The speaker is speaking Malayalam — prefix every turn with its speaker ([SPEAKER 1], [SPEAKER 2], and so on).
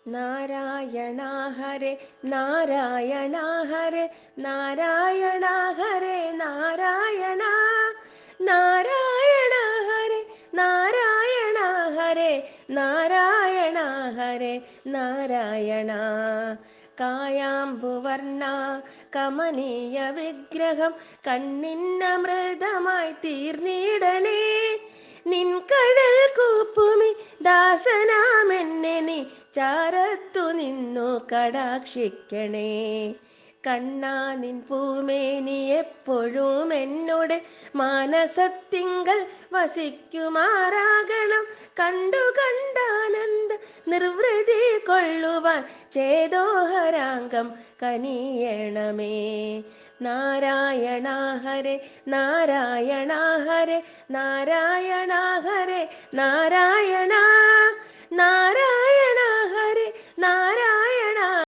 [SPEAKER 1] നാരായണ ഹരേ നാരായണ ഹരേ നാരായണ ഹരേ നാരായണ നാരായണ ഹരേ നാരായണ ഹരേ നാരായണ ഹരേ നാരായണ കായാമ്പുവർണ്ണ കമനീയ വിഗ്രഹം കണ്ണിന്നമൃതമായി തീർന്നിടണേ നിൻ കടൽ കൂപ്പുമി ദാസനാമെന്നെ നീ ചാരത്തു നിന്നു കടാക്ഷിക്കണേ കണ്ണാ നിൻ പൂമേനി എപ്പോഴും എന്നോട് മാനസത്തിങ്കൽ വസിക്കുമാറാകണം കണ്ടു കണ്ടാനന്ദ നിർവൃതി കൊള്ളുവാൻ ചേതോഹരാംഗം കനിയണമേ നാരായണ ഹരേ നാരായണ ഹരേ നാരായണ ഹരേ നാരായണ